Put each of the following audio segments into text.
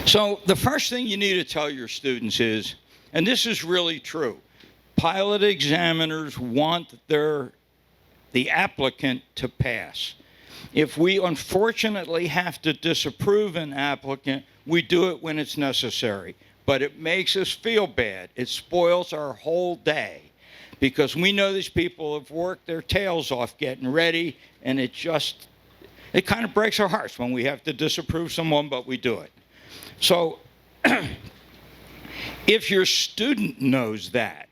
So the first thing you need to tell your students is, and this is really true, pilot examiners want the applicant to pass. If we unfortunately have to disapprove an applicant, we do it when it's necessary. But it makes us feel bad. It spoils our whole day because we know these people have worked their tails off getting ready, and it kind of breaks our hearts when we have to disapprove someone, but we do it. So if your student knows that,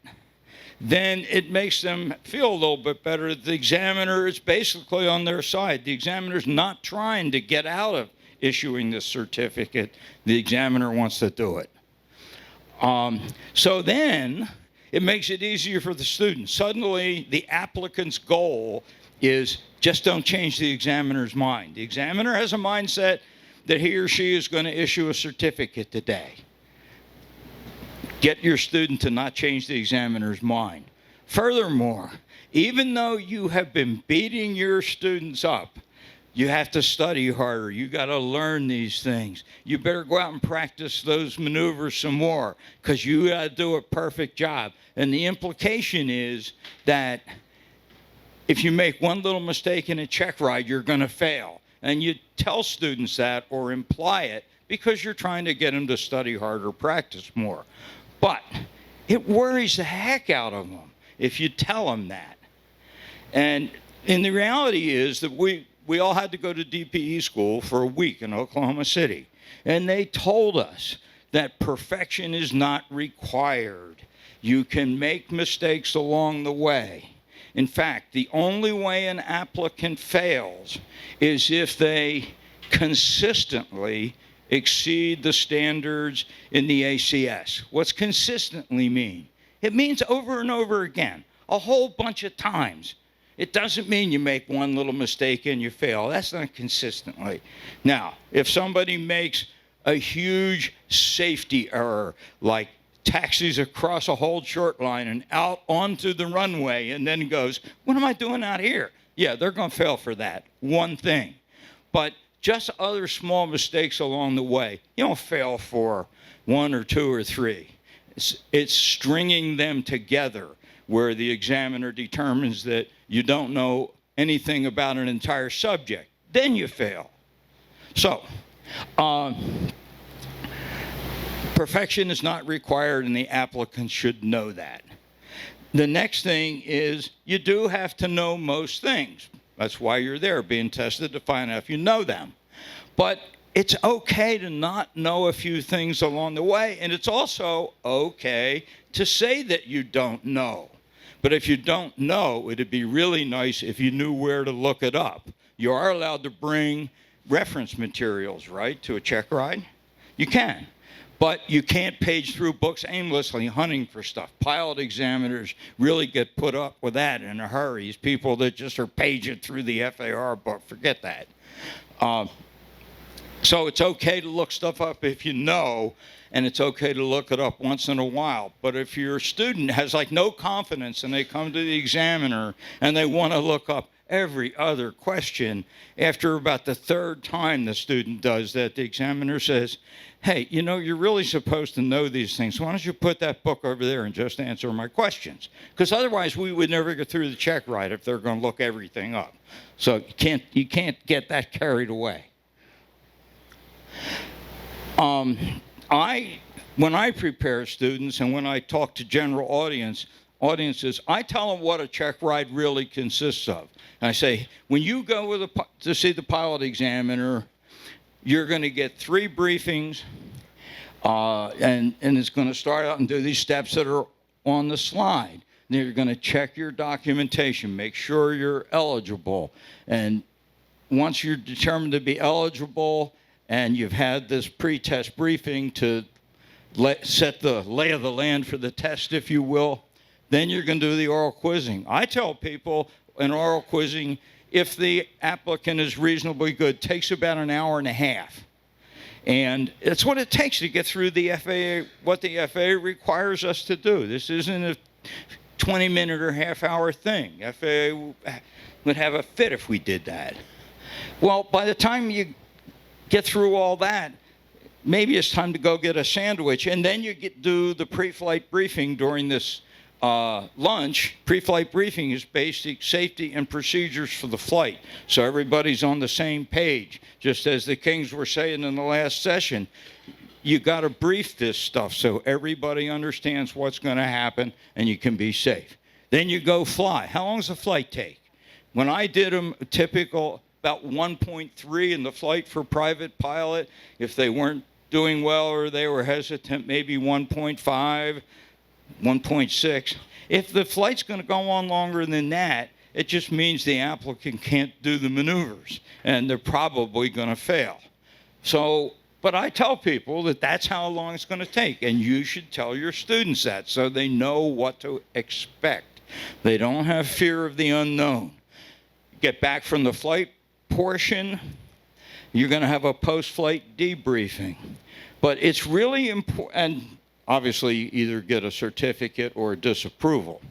then it makes them feel a little bit better. The examiner is basically on their side. The examiner's not trying to get out of issuing this certificate. The examiner wants to do it. So then it makes it easier for the student. Suddenly, the applicant's goal is just don't change the examiner's mind. The examiner has a mindset that he or she is going to issue a certificate today. Get your student to not change the examiner's mind. Furthermore, even though you have been beating your students up, you have to study harder. You got to learn these things. You better go out and practice those maneuvers some more because you got to do a perfect job. And the implication is that if you make one little mistake in a check ride, you're going to fail. And you tell students that or imply it because you're trying to get them to study harder, practice more. But it worries the heck out of them if you tell them that. And the reality is that we all had to go to DPE school for a week in Oklahoma City. And they told us that perfection is not required. You can make mistakes along the way. In fact, the only way an applicant fails is if they consistently exceed the standards in the ACS. What's consistently mean? It means over and over again, a whole bunch of times. It doesn't mean you make one little mistake and you fail. That's not consistently. Now, if somebody makes a huge safety error, like taxis across a hold short line and out onto the runway and then goes, what am I doing out here? Yeah, they're going to fail for that one thing. But just other small mistakes along the way, you don't fail for one or two or three. It's stringing them together where the examiner determines that you don't know anything about an entire subject. Then you fail. So, perfection is not required, and the applicant should know that. The next thing is you do have to know most things. That's why you're there, being tested to find out if you know them. But it's okay to not know a few things along the way, and it's also okay to say that you don't know. But if you don't know, it'd be really nice if you knew where to look it up. You are allowed to bring reference materials, right, to a check ride? You can. But you can't page through books aimlessly hunting for stuff. Pilot examiners really get put up with that in a hurry. These people that just are paging through the FAR book, forget that. So it's okay to look stuff up if you know, and it's okay to look it up once in a while. But if your student has like no confidence and they come to the examiner and they want to look up every other question, after about the third time the student does that, the examiner says, hey, you know, you're really supposed to know these things. Why don't you put that book over there and just answer my questions? Because otherwise we would never get through the check ride if they're going to look everything up. So you can't get that carried away. When I prepare students and when I talk to general audiences, I tell them what a check ride really consists of. And I say, when you go to see the pilot examiner, you're going to get 3 briefings, and it's going to start out and do these steps that are on the slide. Then you're going to check your documentation, make sure you're eligible. And once you're determined to be eligible and you've had this pre-test briefing to set the lay of the land for the test, if you will, then you're going to do the oral quizzing. I tell people in oral quizzing, if the applicant is reasonably good, takes about an hour and a half. And it's what it takes to get through the FAA, what the FAA requires us to do. This isn't a 20-minute or half-hour thing. FAA would have a fit if we did that. Well, by the time you get through all that, maybe it's time to go get a sandwich, and then you do the pre-flight briefing during this lunch. Pre-flight briefing is basic safety and procedures for the flight, so everybody's on the same page. Just as the Kings were saying in the last session, you got to brief this stuff so everybody understands what's going to happen and you can be safe. Then you go fly. How long does a flight take? When I did them, typical about 1.3 in the flight for private pilot. If they weren't doing well or they were hesitant, maybe 1.5, 1.6. If the flight's going to go on longer than that, it just means the applicant can't do the maneuvers, and they're probably going to fail. So, but I tell people that that's how long it's going to take, and you should tell your students that so they know what to expect. They don't have fear of the unknown. Get back from the flight portion, you're going to have a post-flight debriefing. But it's really important, and obviously you either get a certificate or a disapproval.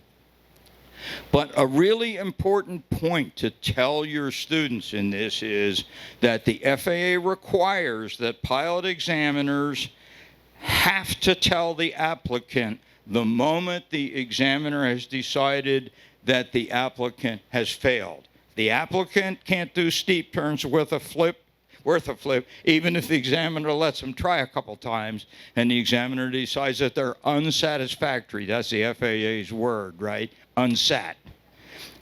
But a really important point to tell your students in this is that the FAA requires that pilot examiners have to tell the applicant the moment the examiner has decided that the applicant has failed. The applicant can't do steep turns worth a flip, even if the examiner lets them try a couple times and the examiner decides that they're unsatisfactory. That's the FAA's word, right? Unsat.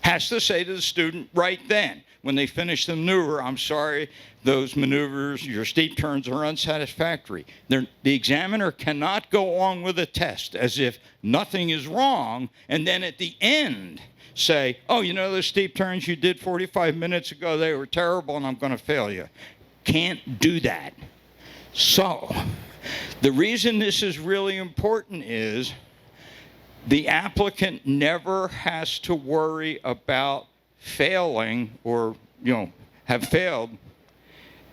Has to say to the student right then, when they finish the maneuver, I'm sorry, those maneuvers, your steep turns are unsatisfactory. The examiner cannot go on with a test as if nothing is wrong, and then at the end say, oh, you know those steep turns you did 45 minutes ago, they were terrible and I'm going to fail you. Can't do that. So, the reason this is really important is the applicant never has to worry about failing or, have failed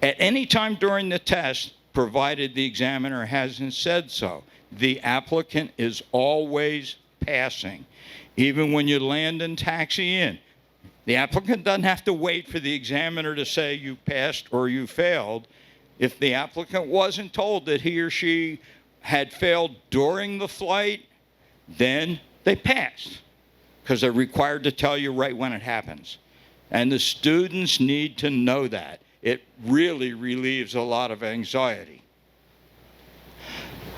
at any time during the test, provided the examiner hasn't said so. The applicant is always passing, even when you land and taxi in. The applicant doesn't have to wait for the examiner to say you passed or you failed. If the applicant wasn't told that he or she had failed during the flight, then they passed, because they're required to tell you right when it happens. And the students need to know that. It really relieves a lot of anxiety.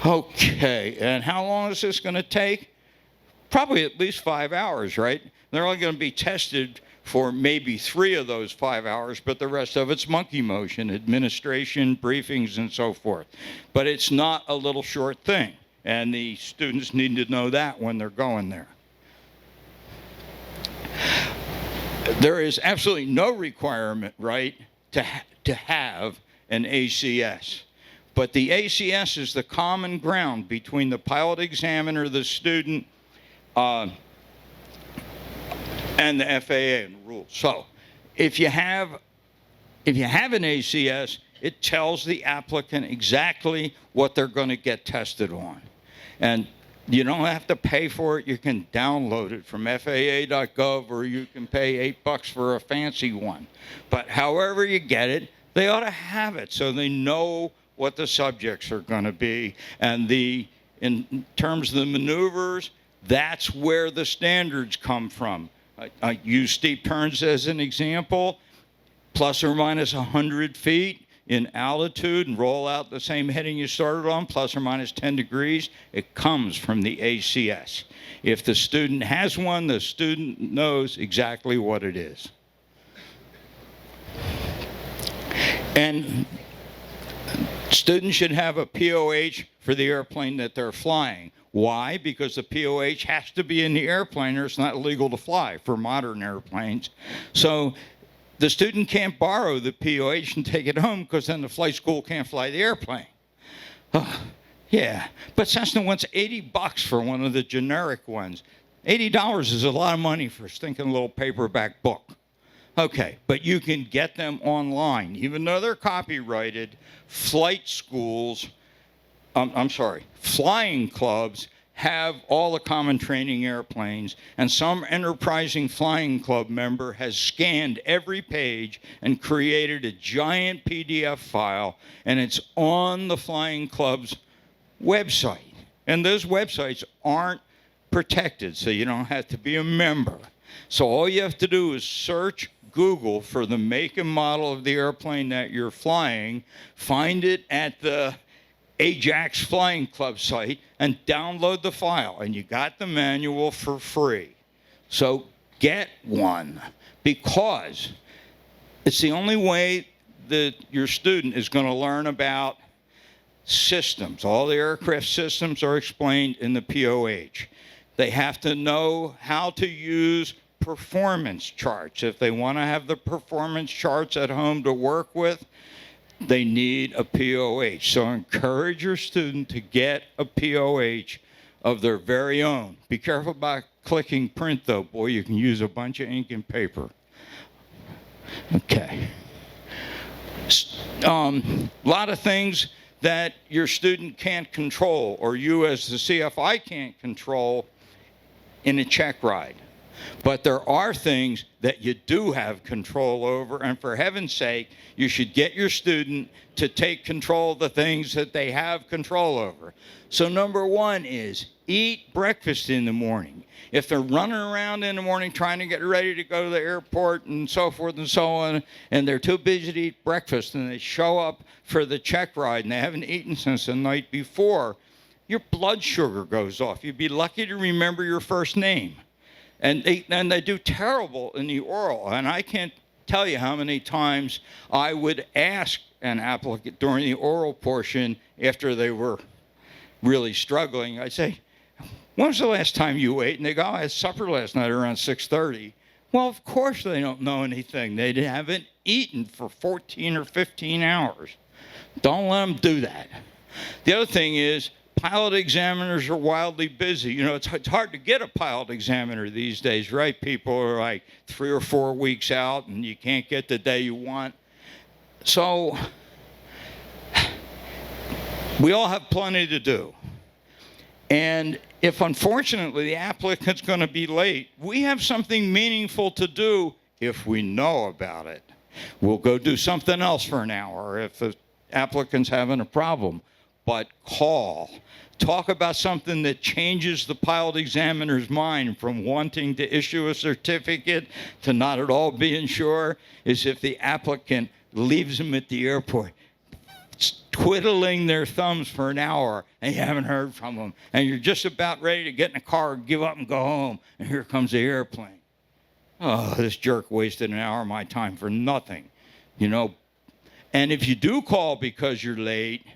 Okay, and how long is this going to take? Probably at least 5 hours, right? They're only going to be tested for maybe 3 of those 5 hours, but the rest of it's monkey motion, administration, briefings, and so forth. But it's not a little short thing, and the students need to know that when they're going there. There is absolutely no requirement, right, to have an ACS. But the ACS is the common ground between the pilot examiner, the student, and the FAA and the rules. So if you have an ACS, it tells the applicant exactly what they're going to get tested on. And you don't have to pay for it. You can download it from FAA.gov, or you can pay $8 for a fancy one. But however you get it, they ought to have it so they know what the subjects are going to be. And in terms of the maneuvers, that's where the standards come from. I use steep turns as an example, plus or minus 100 feet in altitude, and roll out the same heading you started on, plus or minus 10 degrees. It comes from the ACS. If the student has one, the student knows exactly what it is. And students should have a POH for the airplane that they're flying. Why? Because the POH has to be in the airplane, or it's not legal to fly for modern airplanes. So the student can't borrow the POH and take it home, because then the flight school can't fly the airplane. Yeah, but Cessna wants $80 for one of the generic ones. $80 is a lot of money for a stinking little paperback book. Okay, but you can get them online. Even though they're copyrighted, flying clubs have all the common training airplanes, and some enterprising flying club member has scanned every page and created a giant PDF file, and it's on the flying club's website. And those websites aren't protected, so you don't have to be a member. So all you have to do is search Google for the make and model of the airplane that you're flying, find it at the Ajax Flying Club site, and download the file, and you got the manual for free. So get one, because it's the only way that your student is going to learn about systems. All the aircraft systems are explained in the POH. They have to know how to use performance charts. If they want to have the performance charts at home to work with, they need a POH. So encourage your student to get a POH of their very own. Be careful about clicking print, though. Boy, you can use a bunch of ink and paper. Okay. A lot of things that your student can't control, or you as the CFI can't control in a check ride. But there are things that you do have control over, and for heaven's sake, you should get your student to take control of the things that they have control over. So number one is eat breakfast in the morning. If they're running around in the morning trying to get ready to go to the airport and so forth and so on, and they're too busy to eat breakfast, and they show up for the check ride and they haven't eaten since the night before, your blood sugar goes off. You'd be lucky to remember your first name. And they do terrible in the oral. And I can't tell you how many times I would ask an applicant during the oral portion after they were really struggling. I'd say, when was the last time you ate? And they go, I had supper last night around 6:30. Well, of course they don't know anything. They haven't eaten for 14 or 15 hours. Don't let them do that. The other thing is, pilot examiners are wildly busy. You know, it's hard to get a pilot examiner these days, right? People are like 3 or 4 weeks out, and you can't get the day you want. So we all have plenty to do. And if, unfortunately, the applicant's going to be late, we have something meaningful to do if we know about it. We'll go do something else for an hour if the applicant's having a problem. But call. Talk about something that changes the pilot examiner's mind from wanting to issue a certificate to not at all being sure, is if the applicant leaves them at the airport twiddling their thumbs for an hour and you haven't heard from them, and you're just about ready to get in the car, give up and go home, and here comes the airplane. Oh, this jerk wasted an hour of my time for nothing, you know. And if you do call because you're late,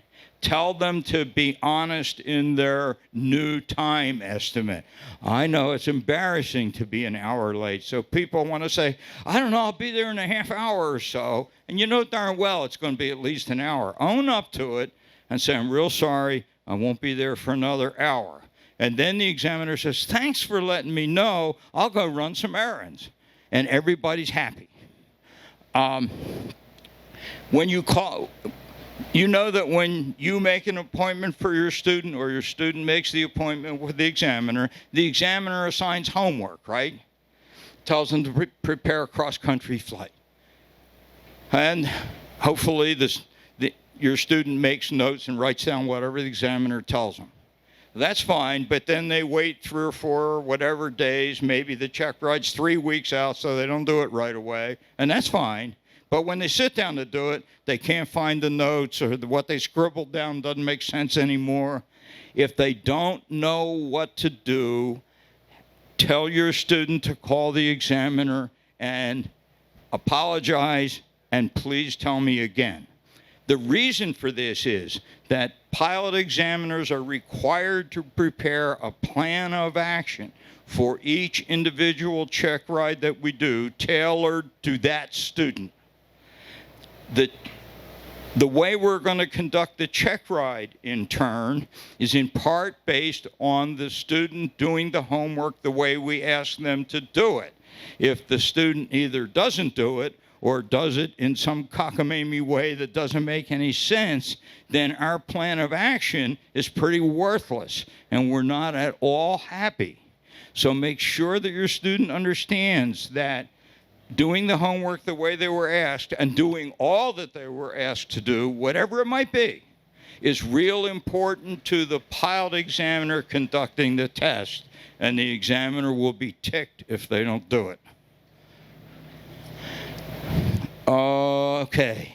tell them to be honest in their new time estimate. I know it's embarrassing to be an hour late, so people want to say, I don't know, I'll be there in a half hour or so, and you know darn well it's going to be at least an hour. Own up to it and say, I'm real sorry, I won't be there for another hour. And then the examiner says, thanks for letting me know, I'll go run some errands. And everybody's happy. When you call, you know that when you make an appointment for your student, or your student makes the appointment with the examiner assigns homework, right? Tells them to prepare a cross-country flight. And hopefully your student makes notes and writes down whatever the examiner tells them. That's fine, but then they wait 3 or 4 or whatever days, maybe the check ride's 3 weeks out, so they don't do it right away, and that's fine. But when they sit down to do it, they can't find the notes, or what they scribbled down doesn't make sense anymore. If they don't know what to do, tell your student to call the examiner and apologize, and please tell me again. The reason for this is that pilot examiners are required to prepare a plan of action for each individual check ride that we do, tailored to that student. The way we're going to conduct the check ride in turn is in part based on the student doing the homework the way we ask them to do it. If the student either doesn't do it or does it in some cockamamie way that doesn't make any sense, then our plan of action is pretty worthless, and we're not at all happy. So make sure that your student understands that doing the homework the way they were asked and doing all that they were asked to do, whatever it might be, is real important to the pilot examiner conducting the test, and the examiner will be ticked if they don't do it. Okay.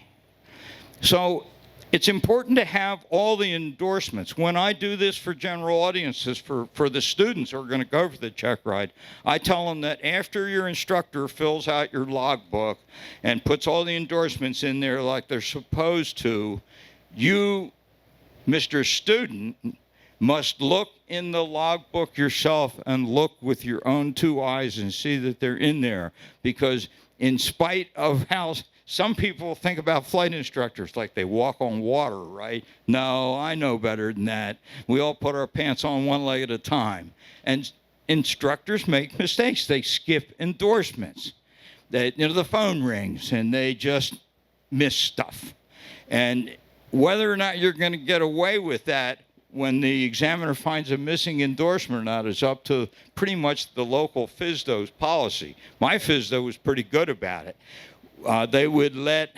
So it's important to have all the endorsements. When I do this for general audiences, for the students who are going to go for the check ride, I tell them that after your instructor fills out your logbook and puts all the endorsements in there like they're supposed to, you, Mr. Student, must look in the logbook yourself and look with your own two eyes and see that they're in there. Because in spite of how some people think about flight instructors, like they walk on water, right? No, I know better than that. We all put our pants on one leg at a time. And instructors make mistakes. They skip endorsements. The phone rings and they just miss stuff. And whether or not you're going to get away with that when the examiner finds a missing endorsement or not is up to pretty much the local FAASTeam's policy. My FAASTeam was pretty good about it. They would let,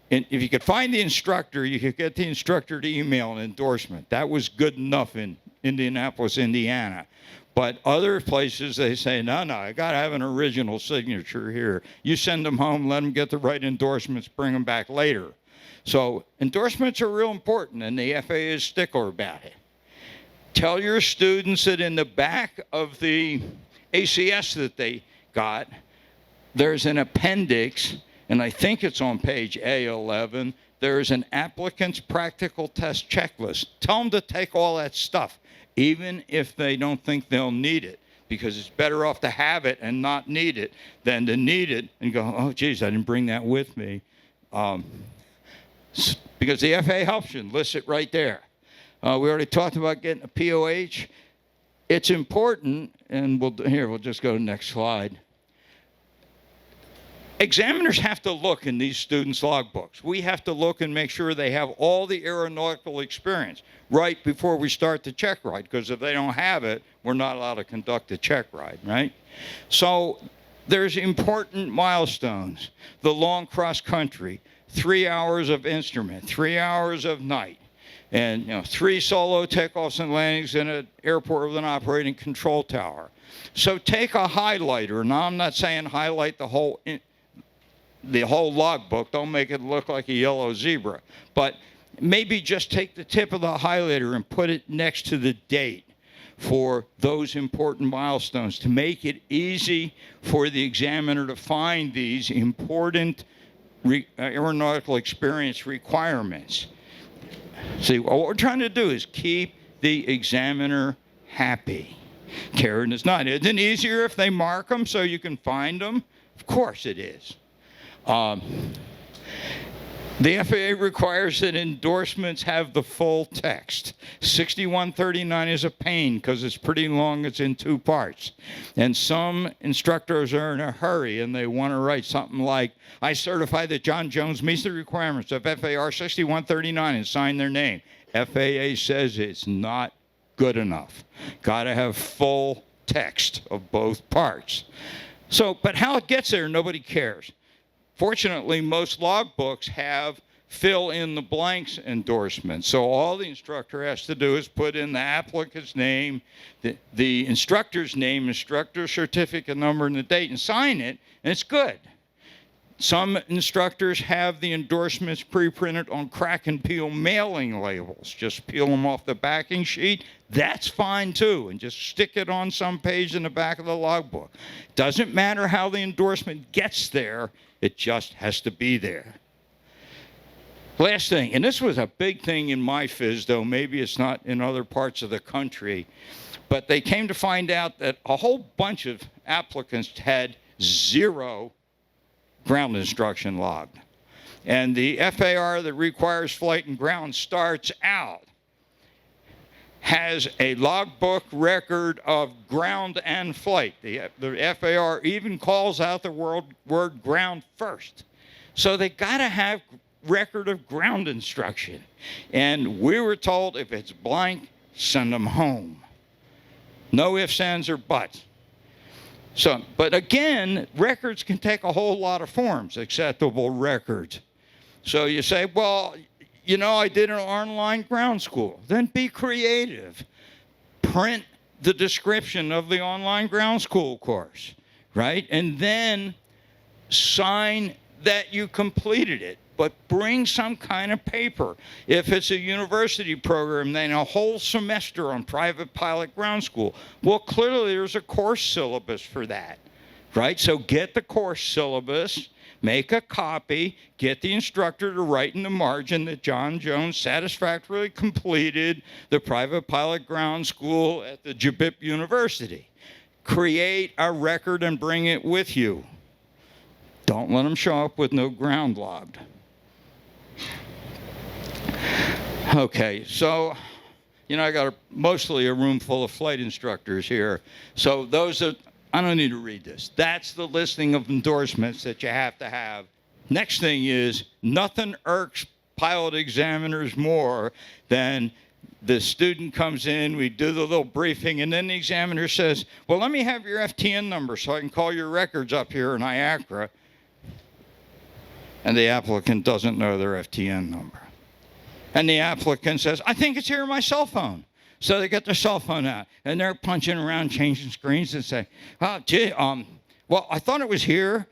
if you could find the instructor, you could get the instructor to email an endorsement. That was good enough in Indianapolis, Indiana. But other places, they say, no, I got to have an original signature here. You send them home, let them get the right endorsements, bring them back later. So endorsements are real important, and the FAA is stickler about it. Tell your students that in the back of the ACS that they got, there's an appendix, and I think it's on page A11. There's an applicant's practical test checklist. Tell them to take all that stuff, even if they don't think they'll need it, because it's better off to have it and not need it than to need it and go, oh, geez, I didn't bring that with me. Because the FAA helps you and lists it right there. We already talked about getting a POH. It's important, and we'll just go to the next slide. Examiners have to look in these students' logbooks. We have to look and make sure they have all the aeronautical experience right before we start the check ride, because if they don't have it, we're not allowed to conduct the check ride, right? So there's important milestones. The long cross country, 3 hours of instrument, 3 hours of night, and 3 solo takeoffs and landings in an airport with an operating control tower. So take a highlighter. Now, I'm not saying highlight the whole logbook. Don't make it look like a yellow zebra. But maybe just take the tip of the highlighter and put it next to the date for those important milestones to make it easy for the examiner to find these important aeronautical experience requirements. See, what we're trying to do is keep the examiner happy. Karen, it's not. Isn't it easier if they mark them so you can find them? Of course it is. The FAA requires that endorsements have the full text. 6139 is a pain because it's pretty long. It's in 2 parts. And some instructors are in a hurry and they want to write something like, I certify that John Jones meets the requirements of FAR 6139 and sign their name. FAA says it's not good enough. Got to have full text of both parts. So, but how it gets there, nobody cares. Fortunately, most logbooks have fill in the blanks endorsements. So all the instructor has to do is put in the applicant's name, the instructor's name, instructor certificate number, and the date, and sign it, and it's good. Some instructors have the endorsements pre-printed on crack and peel mailing labels. Just peel them off the backing sheet. That's fine too, and just stick it on some page in the back of the logbook. Doesn't matter how the endorsement gets there, it just has to be there. Last thing, and this was a big thing in my FIS, though maybe it's not in other parts of the country, but they came to find out that a whole bunch of applicants had 0 ground instruction logged. And the FAR that requires flight and ground starts out has a logbook record of ground and flight. The FAR even calls out the word ground first. So they got to have record of ground instruction. And we were told if it's blank, send them home. No ifs, ands, or buts. So, but again, records can take a whole lot of forms, acceptable records. So you say, well, you know, I did an online ground school. Then be creative. Print the description of the online ground school course, right? And then sign that you completed it, but bring some kind of paper. If it's a university program, then a whole semester on private pilot ground school. Well, clearly there's a course syllabus for that, right? So get the course syllabus, make a copy, get the instructor to write in the margin that John Jones satisfactorily completed the private pilot ground school at the JBIP University. Create a record and bring it with you. Don't let them show up with no ground logged. Okay, so, you know, I got mostly a room full of flight instructors here. So those are, I don't need to read this. That's the listing of endorsements that you have to have. Next thing is, nothing irks pilot examiners more than the student comes in, we do the little briefing, and then the examiner says, well, let me have your FTN number so I can call your records up here in IACRA. And the applicant doesn't know their FTN number. And the applicant says, I think it's here on my cell phone. So they get their cell phone out, and they're punching around, changing screens, and say, oh, gee, well, I thought it was here.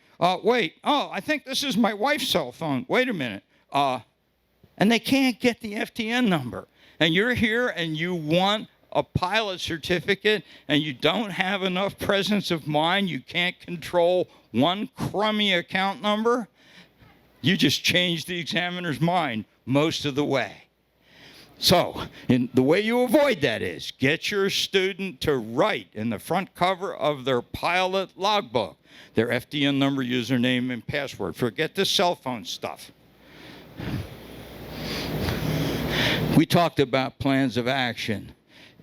Wait, I think this is my wife's cell phone. Wait a minute. And they can't get the FTN number. And you're here, and you want a pilot certificate, and you don't have enough presence of mind. You can't control one crummy account number. You just changed the examiner's mind most of the way. So, the way you avoid that is get your student to write in the front cover of their pilot logbook their FDN number, username, and password. Forget the cell phone stuff. We talked about plans of action,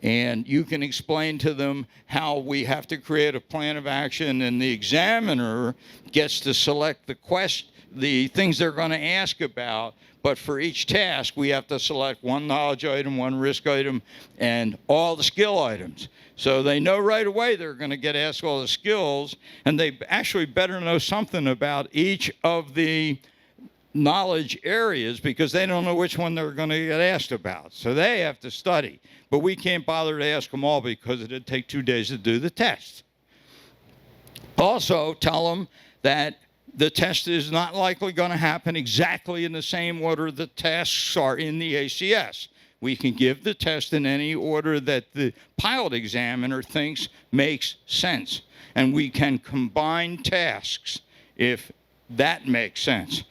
and you can explain to them how we have to create a plan of action, and the examiner gets to select the things they're going to ask about. But for each task, we have to select one knowledge item, one risk item, and all the skill items. So they know right away they're going to get asked all the skills, and they actually better know something about each of the knowledge areas because they don't know which one they're going to get asked about. So they have to study. But we can't bother to ask them all because it'd take 2 days to do the test. Also, tell them that the test is not likely going to happen exactly in the same order the tasks are in the ACS. We can give the test in any order that the pilot examiner thinks makes sense. And we can combine tasks if that makes sense.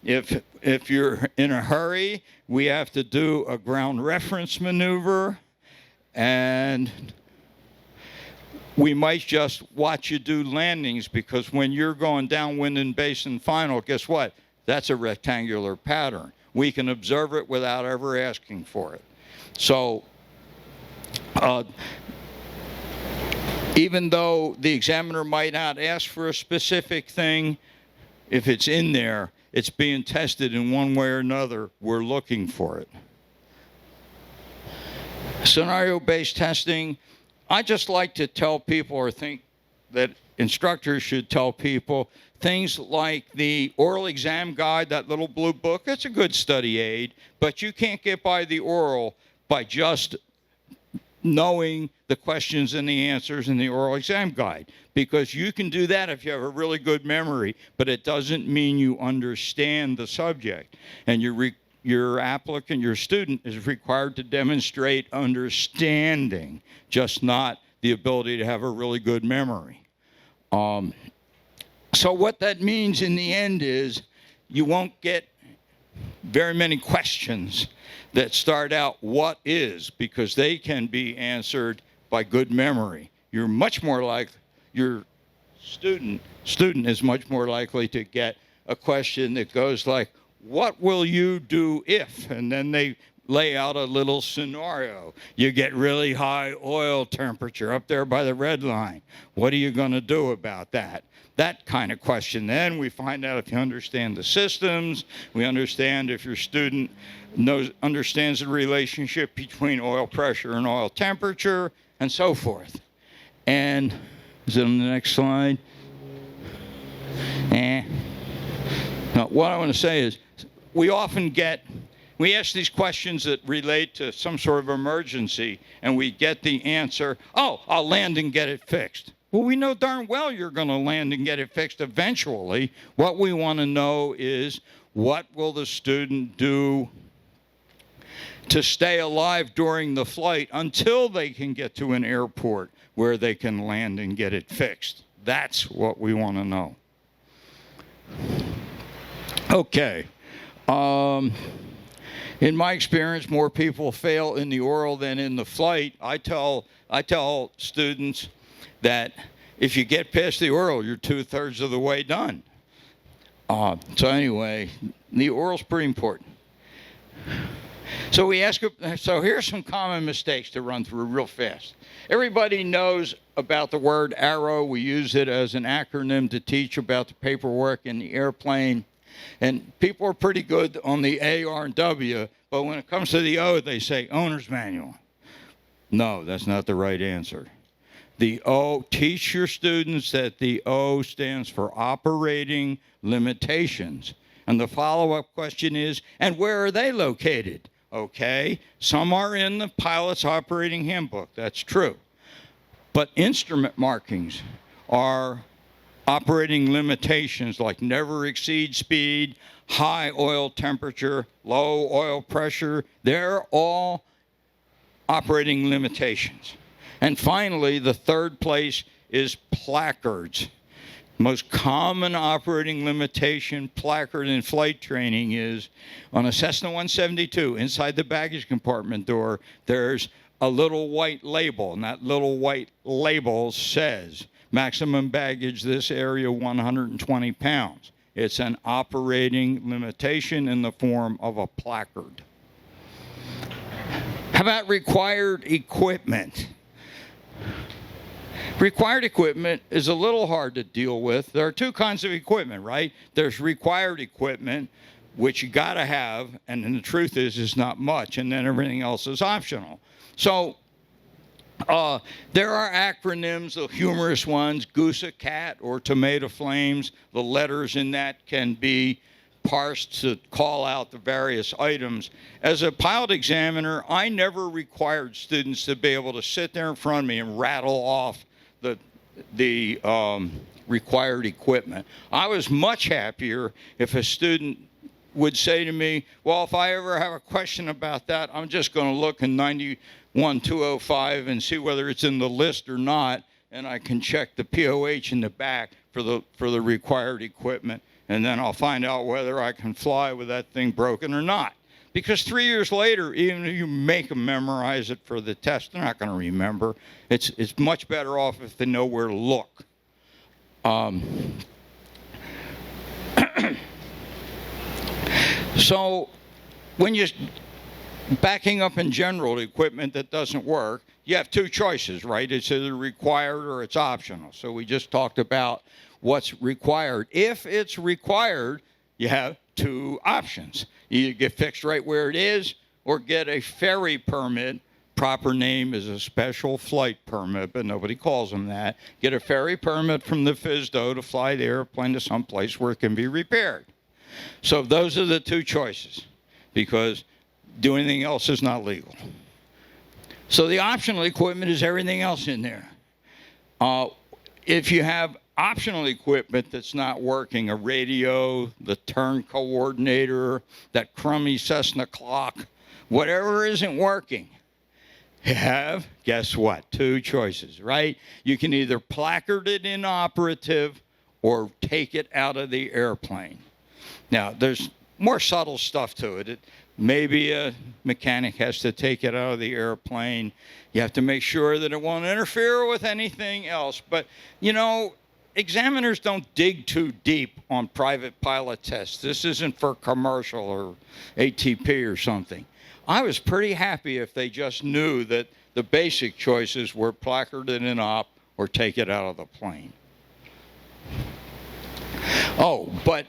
If you're in a hurry, we have to do a ground reference maneuver, and we might just watch you do landings because when you're going downwind and base and final, guess what? That's a rectangular pattern. We can observe it without ever asking for it. So even though the examiner might not ask for a specific thing, if it's in there, it's being tested in one way or another. We're looking for it. Scenario-based testing. I just like to tell people, or think that instructors should tell people, things like the oral exam guide, that little blue book, it's a good study aid, but you can't get by the oral by just knowing the questions and the answers in the oral exam guide, because you can do that if you have a really good memory, but it doesn't mean you understand the subject. And your applicant, your student, is required to demonstrate understanding, just not the ability to have a really good memory. So what that means in the end is you won't get very many questions that start out what is, because they can be answered by good memory. You're much more like your student is much more likely to get a question that goes like, what will you do if? And then they lay out a little scenario. You get really high oil temperature up there by the red line. What are you going to do about that? That kind of question. Then we find out if you understand the systems. We understand if your student understands the relationship between oil pressure and oil temperature, and so forth. And is it on the next slide? No, what I want to say is we ask these questions that relate to some sort of emergency, and we get the answer, oh, I'll land and get it fixed. Well, we know darn well you're going to land and get it fixed eventually. What we want to know is, what will the student do to stay alive during the flight until they can get to an airport where they can land and get it fixed? That's what we want to know. Okay. In my experience, more people fail in the oral than in the flight. I tell students that if you get past the oral, you're 2/3 of the way done. So anyway, the oral's pretty important. So here's some common mistakes to run through real fast. Everybody knows about the word arrow. We use it as an acronym to teach about the paperwork in the airplane. And people are pretty good on the A, R, and W, but when it comes to the O, they say owner's manual. No, that's not the right answer. The O, teach your students that the O stands for operating limitations. And the follow-up question is, and where are they located? Okay, some are in the pilot's operating handbook. That's true. But instrument markings are operating limitations like never exceed speed, high oil temperature, low oil pressure. They're all operating limitations. And finally, the third place is placards. Most common operating limitation placard in flight training is on a Cessna 172, inside the baggage compartment door, there's a little white label, and that little white label says maximum baggage this area 120 pounds. It's an operating limitation in the form of a placard. How about required equipment? Required equipment is a little hard to deal with. There are two kinds of equipment, right? There's required equipment, which you got to have, and the truth is it's not much, and then everything else is optional. So there are acronyms, the humorous ones, goose a cat or tomato flames. The letters in that can be parsed to call out the various items. As a pilot examiner, I never required students to be able to sit there in front of me and rattle off the required equipment. I was much happier if a student would say to me, well, if I ever have a question about that, I'm just going to look in 91-205 and see whether it's in the list or not, and I can check the POH in the back for the required equipment, and then I'll find out whether I can fly with that thing broken or not. Because 3 years later, even if you make them memorize it for the test, they're not going to remember. It's much better off if they know where to look. So when you're backing up in general equipment that doesn't work, you have two choices, right? It's either required or it's optional. So we just talked about what's required. If it's required, you have two options. You get fixed right where it is or get a ferry permit. Proper name is a special flight permit, but nobody calls them that. Get a ferry permit from the FSDO to fly the airplane to some place where it can be repaired. So those are the two choices, because doing anything else is not legal. So the optional equipment is everything else in there. If you have optional equipment that's not working, a radio, the turn coordinator, that crummy Cessna clock, whatever isn't working, you have, guess what, two choices, right? You can either placard it inoperative or take it out of the airplane. Now, there's more subtle stuff to it. Maybe a mechanic has to take it out of the airplane. You have to make sure that it won't interfere with anything else. But, you know, examiners don't dig too deep on private pilot tests. This isn't for commercial or ATP or something. I was pretty happy if they just knew that the basic choices were placard it in op or take it out of the plane. Oh, but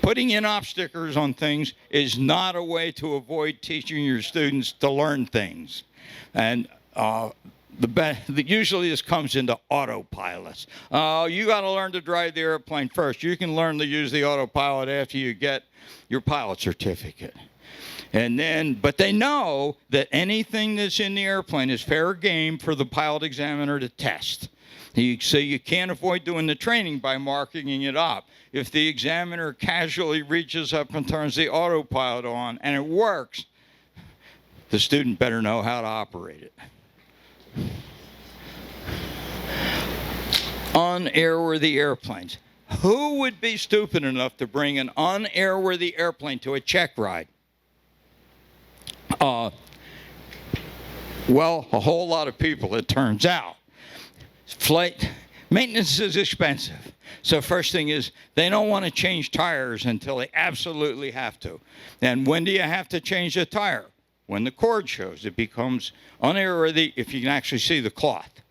putting in-op stickers on things is not a way to avoid teaching your students to learn things. And usually this comes into autopilots. You got to learn to drive the airplane first. You can learn to use the autopilot after you get your pilot certificate. But they know that anything that's in the airplane is fair game for the pilot examiner to test. So you can't avoid doing the training by marking it up. If the examiner casually reaches up and turns the autopilot on and it works, the student better know how to operate it. Unairworthy airplanes. Who would be stupid enough to bring an unairworthy airplane to a check ride? Well, a whole lot of people, it turns out. Flight maintenance is expensive. So first thing is, they don't want to change tires until they absolutely have to. And when do you have to change the tire? When the cord shows. It becomes unairworthy if you can actually see the cloth.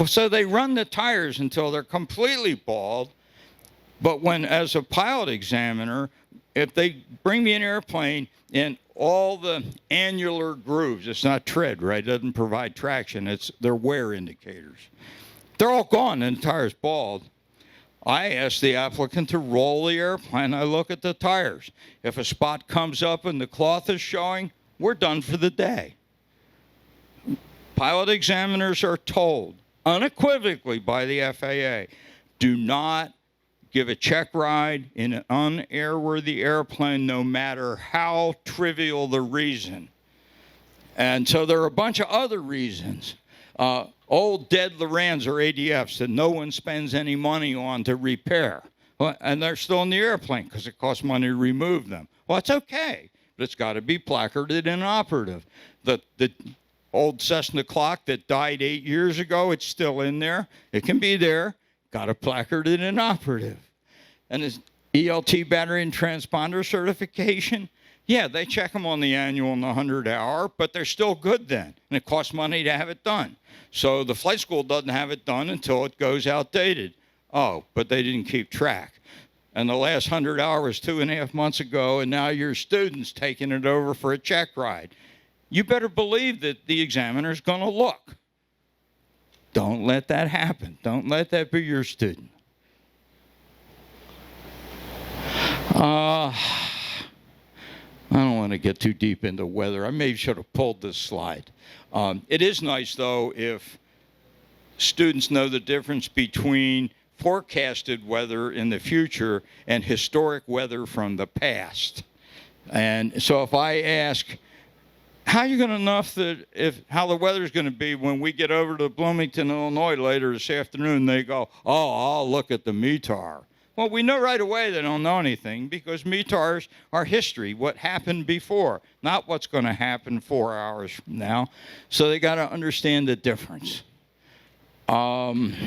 So they run the tires until they're completely bald. But as a pilot examiner, if they bring me an airplane and all the annular grooves, it's not tread, right? It doesn't provide traction. They're wear indicators. They're all gone and the tire's bald. I ask the applicant to roll the airplane. I look at the tires. If a spot comes up and the cloth is showing, we're done for the day. Pilot examiners are told unequivocally by the FAA, do not give a check ride in an unairworthy airplane, no matter how trivial the reason. And so there are a bunch of other reasons. Old dead Lorans or ADFs that no one spends any money on to repair. And they're still in the airplane because it costs money to remove them. Well, it's okay, but it's got to be placarded and operative. The old Cessna clock that died 8 years ago, it's still in there. It can be there. Got to placard it and operative. And this ELT battery and transponder certification, yeah, they check them on the annual and the 100-hour, but they're still good then, and it costs money to have it done. So the flight school doesn't have it done until it goes outdated. Oh, but they didn't keep track. And the last 100 hours 2.5 months ago, and now your student's taking it over for a check ride. You better believe that the examiner's going to look. Don't let that happen. Don't let that be your student. I don't want to get too deep into weather. I maybe should have pulled this slide. It is nice, though, if students know the difference between forecasted weather in the future and historic weather from the past. And so if I ask, how are you going to know how the weather's going to be when we get over to Bloomington, Illinois later this afternoon? They go, oh, I'll look at the METAR. Well, we know right away they don't know anything because METARs are history, what happened before, not what's going to happen 4 hours from now. So they got to understand the difference. And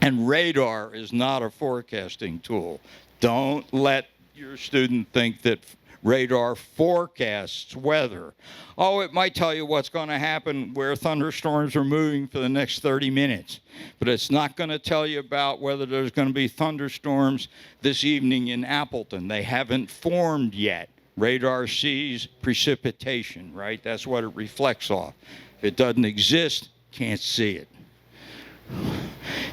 radar is not a forecasting tool. Don't let your student think that radar forecasts weather. Oh, it might tell you what's going to happen where thunderstorms are moving for the next 30 minutes. But it's not going to tell you about whether there's going to be thunderstorms this evening in Appleton. They haven't formed yet. Radar sees precipitation, right? That's what it reflects off. If it doesn't exist, can't see it.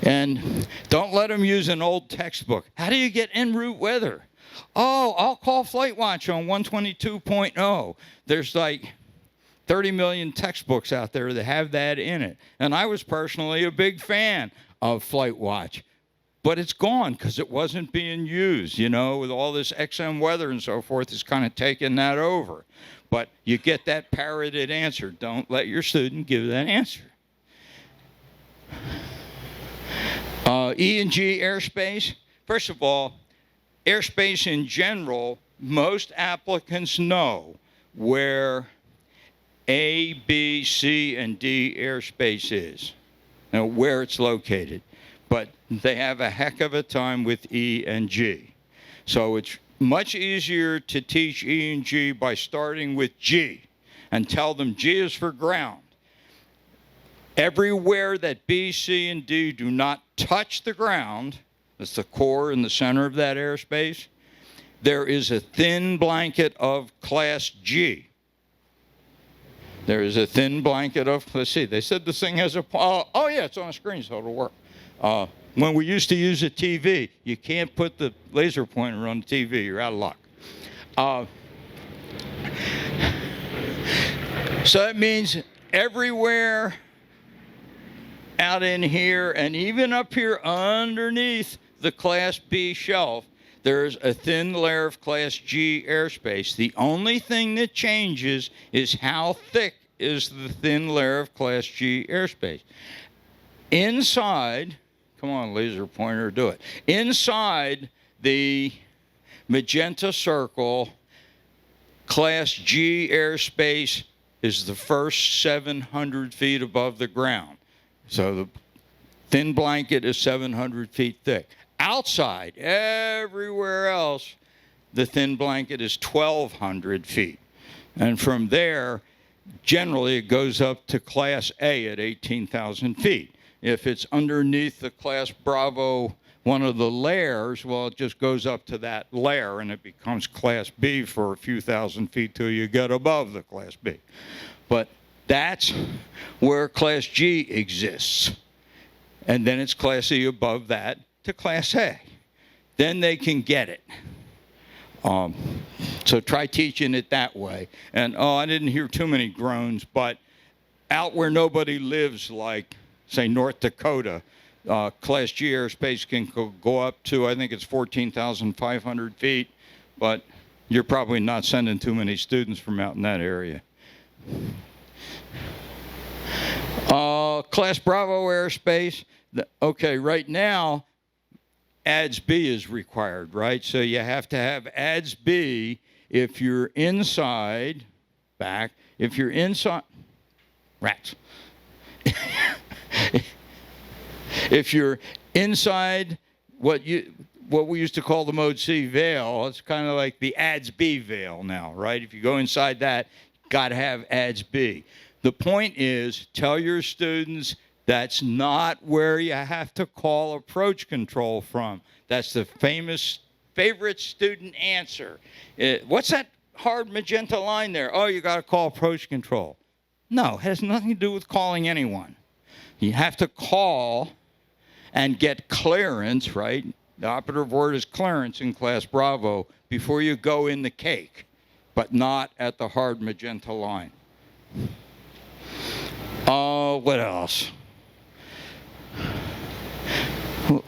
And don't let them use an old textbook. How do you get en route weather? Oh, I'll call FlightWatch on 122.0. There's like 30 million textbooks out there that have that in it. And I was personally a big fan of FlightWatch. But it's gone because it wasn't being used, you know, with all this XM weather and so forth. It's kind of taken that over. But you get that parroted answer. Don't let your student give that answer. E&G airspace. First of all, airspace in general, most applicants know where A, B, C, and D airspace is, where it's located. But they have a heck of a time with E and G. So it's much easier to teach E and G by starting with G and tell them G is for ground. Everywhere that B, C, and D do not touch the ground, that's the core in the center of that airspace, there is a thin blanket of Class G. There is a thin blanket of, let's see, they said this thing has a, oh yeah, it's on the screen, so it'll work. When we used to use a TV, you can't put the laser pointer on the TV, you're out of luck. So that means everywhere out in here and even up here underneath the Class B shelf, there's a thin layer of Class G airspace. The only thing that changes is how thick is the thin layer of Class G airspace. Inside, come on, laser pointer, do it. Inside the magenta circle, Class G airspace is the first 700 feet above the ground. So the thin blanket is 700 feet thick. Outside, everywhere else, the thin blanket is 1,200 feet. And from there, generally, it goes up to Class A at 18,000 feet. If it's underneath the Class Bravo, one of the layers, well, it just goes up to that layer, and it becomes Class B for a few thousand feet till you get above the Class B. But that's where Class G exists. And then it's Class E above that to Class A. Then they can get it. So try teaching it that way. And, I didn't hear too many groans, but out where nobody lives, like, say, North Dakota, Class G airspace can go up to, I think it's 14,500 feet, but you're probably not sending too many students from out in that area. Class Bravo airspace, okay, right now, ADS B is required, right? So you have to have ADS B if you're inside, back, if you're inside, rats. If you're inside what we used to call the Mode C veil, it's kind of like the ADS B veil now, right? If you go inside that, got to have ADS B. The point is, tell your students that's not where you have to call approach control from. That's the famous favorite student answer. What's that hard magenta line there? Oh, you got to call approach control. No, it has nothing to do with calling anyone. You have to call and get clearance, right? The operative word is clearance in Class Bravo before you go in the cake, but not at the hard magenta line. What else?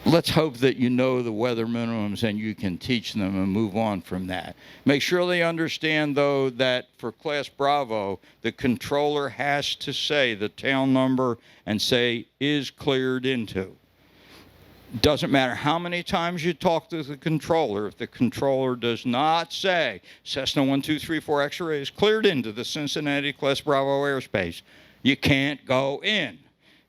Let's hope that you know the weather minimums and you can teach them and move on from that. Make sure they understand, though, that for Class Bravo, the controller has to say the tail number and say is cleared into. Doesn't matter how many times you talk to the controller. If the controller does not say Cessna 1234 X-ray is cleared into the Cincinnati Class Bravo airspace, you can't go in.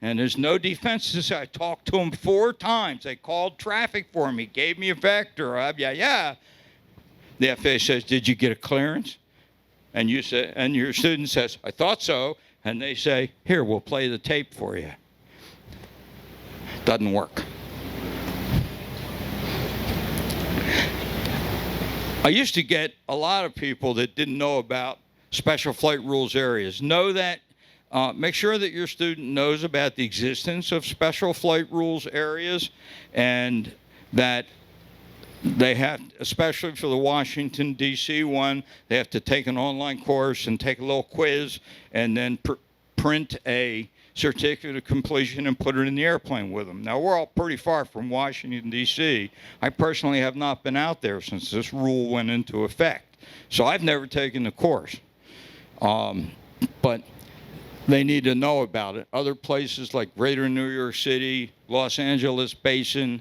And there's no defense to say, I talked to them 4 times. They called traffic for me, gave me a vector. Yeah. The FAA says, did you get a clearance? And you say, and your student says, I thought so. And they say, here, we'll play the tape for you. Doesn't work. I used to get a lot of people that didn't know about special flight rules areas. Know that. Make sure that your student knows about the existence of special flight rules areas, and that they have, especially for the Washington, D.C. one, they have to take an online course and take a little quiz and then print a certificate of completion and put it in the airplane with them. Now, we're all pretty far from Washington, D.C. I personally have not been out there since this rule went into effect. So I've never taken the course. But they need to know about it. Other places like Greater New York City, Los Angeles Basin,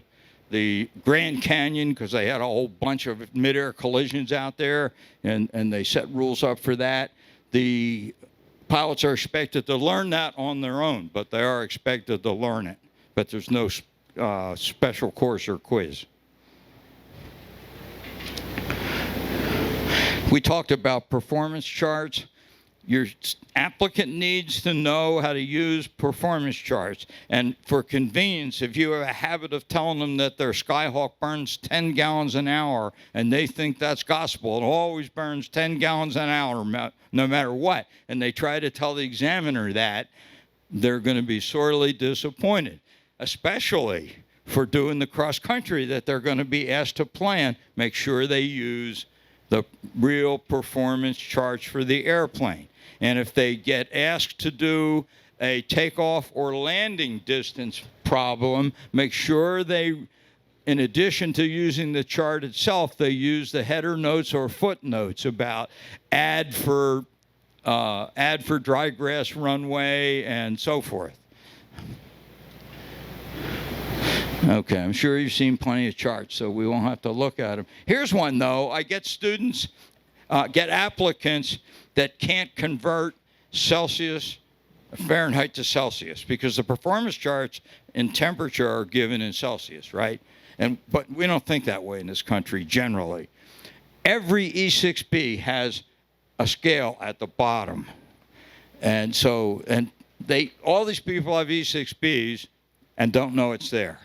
the Grand Canyon, because they had a whole bunch of mid-air collisions out there, and they set rules up for that. The pilots are expected to learn that on their own, but they are expected to learn it. But there's no special course or quiz. We talked about performance charts. Your applicant needs to know how to use performance charts. And for convenience, if you have a habit of telling them that their Skyhawk burns 10 gallons an hour and they think that's gospel, it always burns 10 gallons an hour no matter what, and they try to tell the examiner that, they're going to be sorely disappointed, especially for doing the cross country that they're going to be asked to plan. Make sure they use the real performance charts for the airplane. And if they get asked to do a takeoff or landing distance problem, make sure they, in addition to using the chart itself, they use the header notes or footnotes about add for dry grass runway and so forth. Okay, I'm sure you've seen plenty of charts, so we won't have to look at them. Here's one, though. I get students, get applicants that can't convert Fahrenheit to Celsius, because the performance charts in temperature are given in Celsius, right? But we don't think that way in this country generally. Every E6B has a scale at the bottom. And so, all these people have E6Bs and don't know it's there.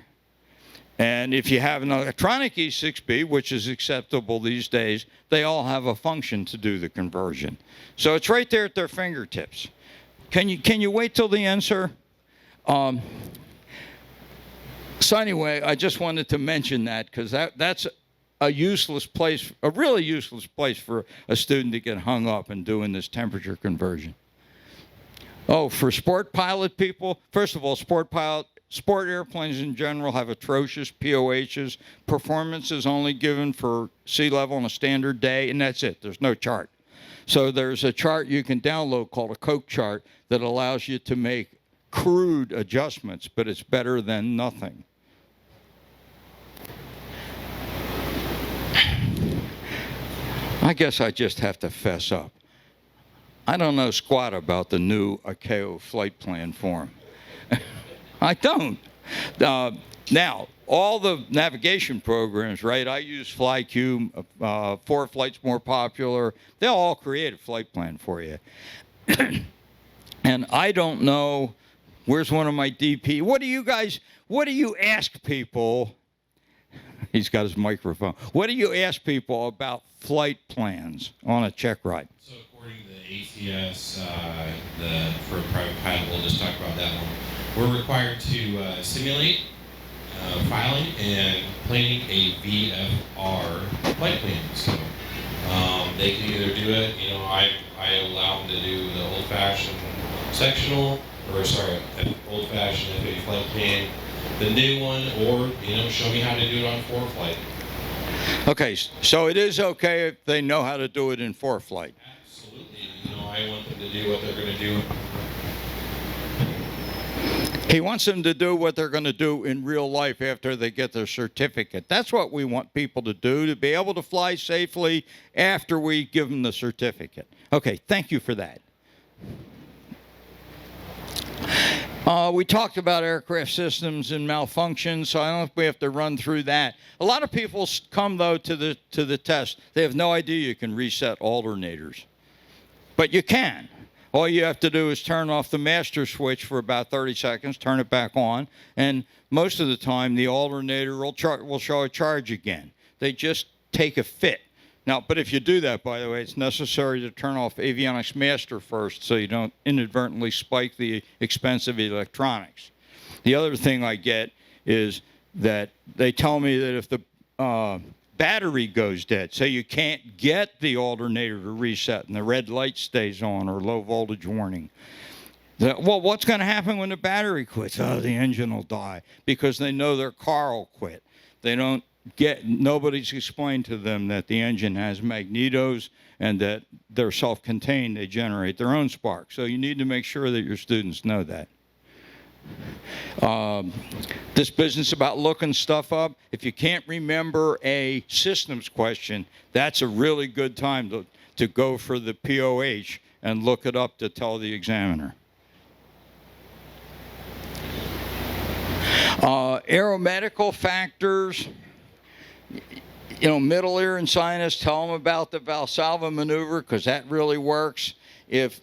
And if you have an electronic E6B, which is acceptable these days, they all have a function to do the conversion. So it's right there at their fingertips. Can you wait till the end, sir? So anyway, I just wanted to mention that, because that's a useless place, a really useless place for a student to get hung up in doing this temperature conversion. Oh, for sport pilot people, first of all, sport airplanes in general have atrocious POHs. Performance is only given for sea level on a standard day, and that's it. There's no chart. So there's a chart you can download called a Coke chart that allows you to make crude adjustments, but it's better than nothing. I guess I just have to fess up. I don't know squat about the new ICAO flight plan form. I don't. Now, all the navigation programs, right? I use FlyQ, ForeFlight's more popular. They'll all create a flight plan for you. And I don't know, where's one of my DP? What do you ask people? He's got his microphone. What do you ask people about flight plans on a check ride? So according to the ASES, for a private pilot, we'll just talk about that one. We're required to simulate filing and planning a VFR flight plan. So they can either do it, I allow them to do the old-fashioned sectional, old-fashioned FAA flight plan, the new one, or, show me how to do it on ForeFlight. Okay, so it is okay if they know how to do it in ForeFlight. Absolutely. I want them to do what they're going to do. He wants them to do what they're going to do in real life after they get their certificate. That's what we want people to do, to be able to fly safely after we give them the certificate. Okay, thank you for that. We talked about aircraft systems and malfunctions, so I don't know if we have to run through that. A lot of people come, though, to the test. They have no idea you can reset alternators. But you can. All you have to do is turn off the master switch for about 30 seconds, turn it back on, and most of the time the alternator will show a charge again. They just take a fit. Now, but if you do that, by the way, it's necessary to turn off avionics master first so you don't inadvertently spike the expensive electronics. The other thing I get is that they tell me that if the battery goes dead, so you can't get the alternator to reset and the red light stays on or low voltage warning. Well, what's going to happen when the battery quits? Oh, the engine will die, because they know their car will quit. Nobody's explained to them that the engine has magnetos and that they're self-contained. They generate their own spark. So you need to make sure that your students know that. This business about looking stuff up, if you can't remember a systems question, that's a really good time to go for the POH and look it up to tell the examiner. Aeromedical factors. Middle ear and sinus, tell them about the Valsalva maneuver because that really works. If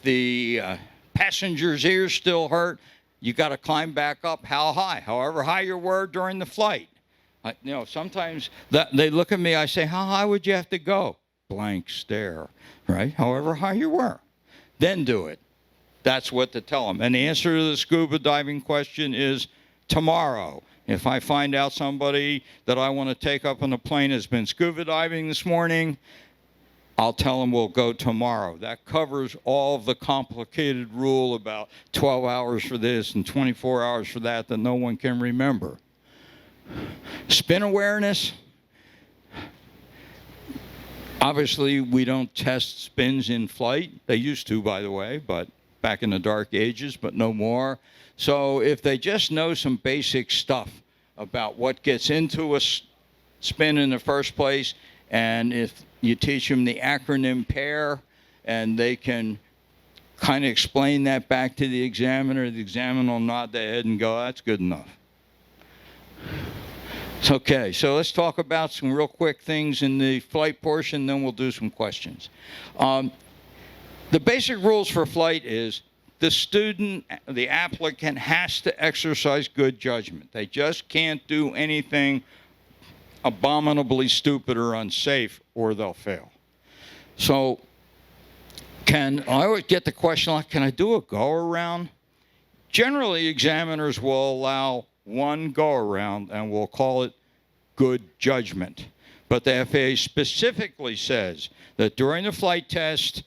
the passenger's ears still hurt, you got to climb back up how high, however high you were during the flight. Sometimes they look at me, I say, how high would you have to go? Blank stare, right? However high you were. Then do it. That's what to tell them. And the answer to the scuba diving question is tomorrow. If I find out somebody that I want to take up on a plane has been scuba diving this morning, I'll tell them we'll go tomorrow. That covers all of the complicated rule about 12 hours for this and 24 hours for that no one can remember. Spin awareness. Obviously, we don't test spins in flight. They used to, by the way, but back in the dark ages, but no more. So if they just know some basic stuff about what gets into a spin in the first place, and if you teach them the acronym PAIR, and they can kind of explain that back to the examiner will nod their head and go, that's good enough. Okay, so let's talk about some real quick things in the flight portion, then we'll do some questions. The basic rules for flight is the applicant has to exercise good judgment. They just can't do anything abominably stupid or unsafe, or they'll fail. So I always get the question, like, can I do a go-around? Generally, examiners will allow one go-around, and we'll call it good judgment. But the FAA specifically says that during the flight test,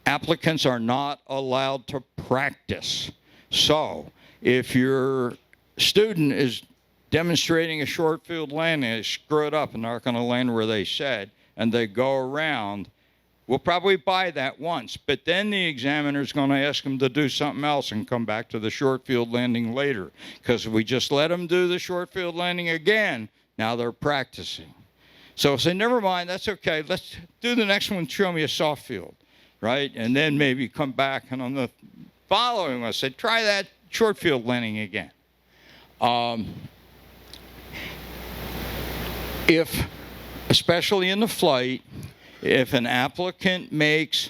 applicants are not allowed to practice. So if your student is demonstrating a short field landing, they screw it up and they're not going to land where they said, and they go around, we'll probably buy that once. But then the examiner is going to ask them to do something else and come back to the short field landing later. Because if we just let them do the short field landing again, now they're practicing. So say, never mind, that's okay. Let's do the next one, show me a soft field, right? And then maybe come back, and on the following one, say, try that short field landing again. Especially in the flight, if an applicant makes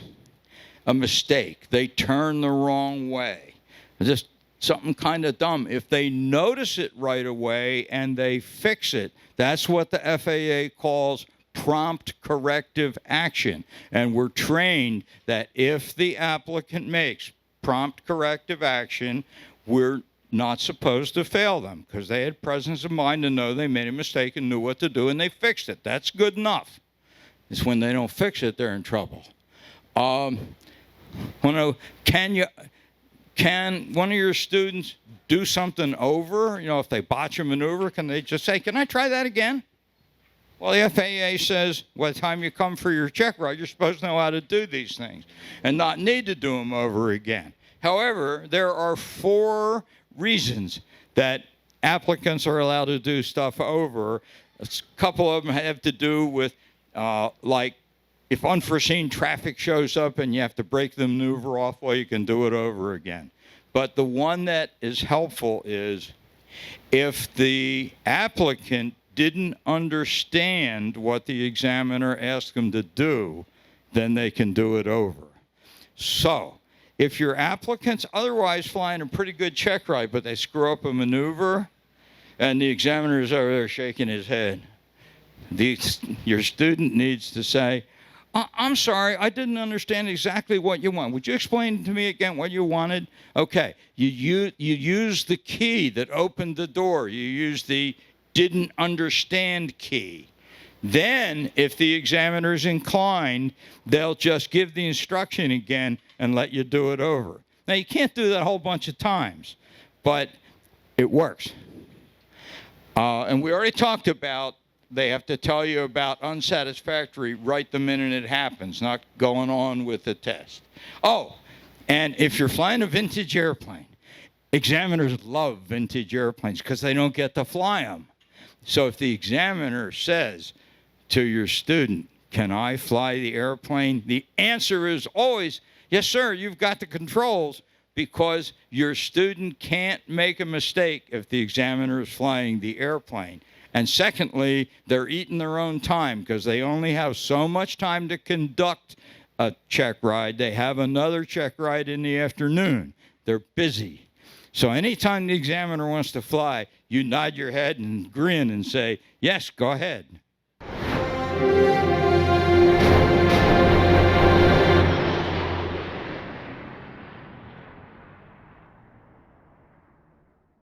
a mistake, they turn the wrong way, just something kind of dumb, if they notice it right away and they fix it, that's what the FAA calls prompt corrective action. And we're trained that if the applicant makes prompt corrective action, we're not supposed to fail them because they had presence of mind to know they made a mistake and knew what to do, and they fixed it. That's good enough. It's when they don't fix it, they're in trouble. Can one of your students do something over? If they botch a maneuver, can they just say, can I try that again? Well, the FAA says, by the time you come for your check ride, you're supposed to know how to do these things and not need to do them over again. However, there are 4 reasons that applicants are allowed to do stuff over. A couple of them have to do with, like, if unforeseen traffic shows up and you have to break the maneuver off, well, you can do it over again. But the one that is helpful is if the applicant didn't understand what the examiner asked them to do, then they can do it over. So if your applicant's otherwise flying a pretty good check ride, but they screw up a maneuver, and the examiner is over there shaking his head, your student needs to say, I'm sorry, I didn't understand exactly what you want. Would you explain to me again what you wanted? Okay, you use the key that opened the door. You use the didn't understand key. Then, if the examiner is inclined, they'll just give the instruction again and let you do it over. Now, you can't do that a whole bunch of times, but it works. And we already talked about they have to tell you about unsatisfactory right the minute it happens, not going on with the test. Oh, and if you're flying a vintage airplane, examiners love vintage airplanes because they don't get to fly them. So if the examiner says to your student, can I fly the airplane? The answer is always, yes, sir, you've got the controls, because your student can't make a mistake if the examiner is flying the airplane. And secondly, they're eating their own time because they only have so much time to conduct a check ride. They have another check ride in the afternoon. They're busy. So anytime the examiner wants to fly, you nod your head and grin and say, yes, go ahead.